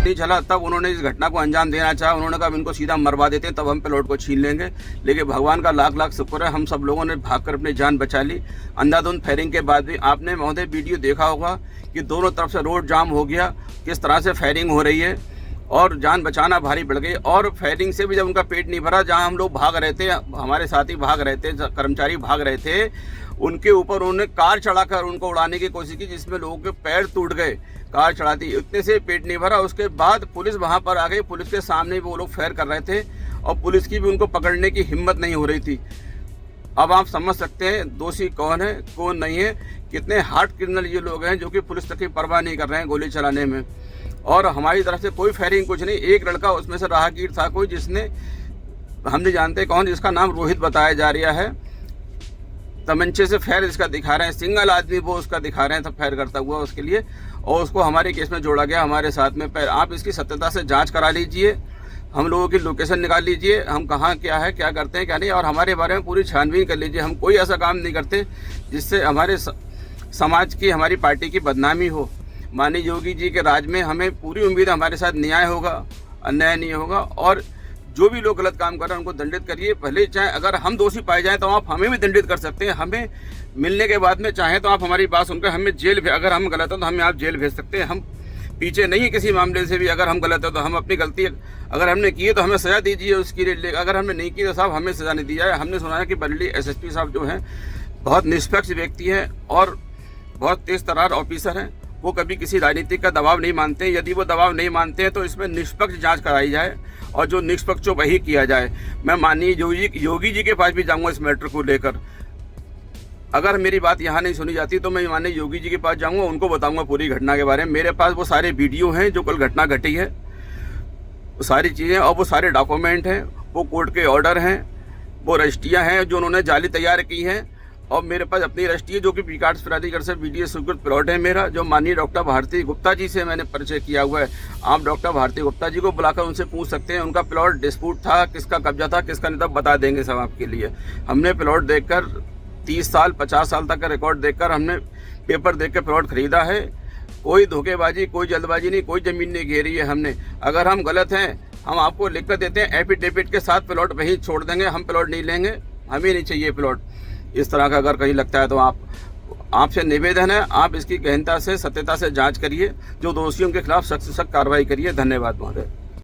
नहीं चला तब उन्होंने इस घटना को अंजाम देना चाहा। उन्होंने कहा इनको सीधा मरवा देते हैं, तब हम प्लॉट को छीन लेंगे। लेकिन भगवान का लाख लाख शुक्र है, हम सब लोगों ने भागकर अपनी जान बचा ली। अंधाधुंध फायरिंग के बाद भी आपने महोदय वीडियो देखा होगा कि दोनों तरफ से रोड जाम हो गया, किस तरह से फायरिंग हो रही है और जान बचाना भारी पड़ गई। और फायरिंग से भी जब उनका पेट नहीं भरा, जहां हम लोग भाग रहे थे, हमारे साथी भाग रहे थे, कर्मचारी भाग रहे थे, उनके ऊपर उन्होंने कार चढ़ाकर उनको उड़ाने की कोशिश की, जिसमें लोगों के पैर टूट गए। कार चढ़ाती इतने से पेट नहीं भरा। उसके बाद पुलिस वहां पर आ गई, पुलिस के सामने भी वो लोग फायर कर रहे थे और पुलिस की भी उनको पकड़ने की हिम्मत नहीं हो रही थी। अब आप समझ सकते हैं दोषी कौन है कौन नहीं है, कितने हार्ड क्रिमिनल ये लोग हैं जो कि पुलिस तक की परवाह नहीं कर रहे हैं गोली चलाने में। और हमारी तरफ से कोई फायरिंग कुछ नहीं। एक लड़का उसमें से राहगीर था कोई, जिसने, हम नहीं जानते कौन, जिसका नाम रोहित बताया जा रहा है, तमंचे से फायर इसका दिखा रहे हैं, सिंगल आदमी वो उसका दिखा रहे हैं तब फायर करता हुआ उसके लिए, और उसको हमारे केस में जोड़ा गया हमारे साथ में। आप इसकी सत्यता से जांच करा लीजिए, हम लोगों की लोकेशन निकाल लीजिए, हम कहाँ क्या है, क्या करते हैं क्या नहीं, और हमारे बारे में पूरी छानबीन कर लीजिए। हम कोई ऐसा काम नहीं करते जिससे हमारे समाज की, हमारी पार्टी की बदनामी हो। माननीय योगी जी के राज में हमें पूरी उम्मीद है हमारे साथ न्याय होगा, अन्याय नहीं होगा, और जो भी लोग गलत काम कर रहे हैं उनको दंडित करिए। भले चाहे अगर हम दोषी पाए जाएं तो आप हमें भी दंडित कर सकते हैं। हमें मिलने के बाद में चाहे तो आप हमारी बात सुनकर हमें जेल, अगर हम गलत हैं तो हमें आप जेल भेज सकते हैं। हम पीछे नहीं है किसी मामले से भी। अगर हम गलत है तो हम अपनी गलती, अगर हमने की है तो हमें सज़ा दीजिए उसकी, अगर हमने नहीं की तो साहब हमें सज़ा नहीं दी जाए। हमने सुना है कि बरेली एसएसपी साहब जो हैं बहुत निष्पक्ष व्यक्ति हैं और बहुत तेज तर्रार ऑफिसर हैं। वो कभी किसी राजनीतिक का दबाव नहीं मानते हैं। यदि वो दबाव नहीं मानते हैं तो इसमें निष्पक्ष जांच कराई जाए और जो निष्पक्ष हो वही किया जाए। मैं माननीय योगी जी के पास भी जाऊंगा इस मैटर को लेकर। अगर मेरी बात यहाँ नहीं सुनी जाती तो मैं माननीय योगी जी के पास जाऊंगा, उनको बताऊंगा पूरी घटना के बारे में। मेरे पास वो सारे वीडियो हैं जो कल घटना घटी है, वो सारी चीज़ें और वो सारे डॉक्यूमेंट हैं, वो कोर्ट के ऑर्डर हैं, वो रजिस्ट्रियाँ हैं जो उन्होंने जाली तैयार की हैं, और मेरे पास अपनी रजिस्ट्री जो कि पीकार्ड्स प्राधिकरण से BDA स्वीकृत प्लॉट है मेरा, जो माननीय डॉक्टर भारती गुप्ता जी से मैंने परिचय किया हुआ है। आप डॉक्टर भारती गुप्ता जी को बुलाकर उनसे पूछ सकते हैं उनका प्लॉट डिस्प्यूट था, किसका कब्जा था, किसका नहीं था, बता देंगे सब आपके लिए। हमने प्लॉट देखकर 30 साल 50 साल तक का रिकॉर्ड देखकर हमने पेपर देख कर प्लॉट खरीदा है। कोई धोखेबाजी, कोई जल्दबाजी नहीं, कोई ज़मीन नहीं घेरी है हमने। अगर हम गलत हैं हम आपको लिख कर देते हैं, एफिडेविट के साथ प्लॉट वहीं छोड़ देंगे, हम प्लॉट नहीं लेंगे, हमें नहीं चाहिए प्लॉट। इस तरह का अगर कहीं लगता है तो आपसे निवेदन है, आप इसकी गहनता से, सत्यता से जांच करिए, जो दोषियों के खिलाफ सख्त से सख्त कार्रवाई करिए। धन्यवाद महोदय।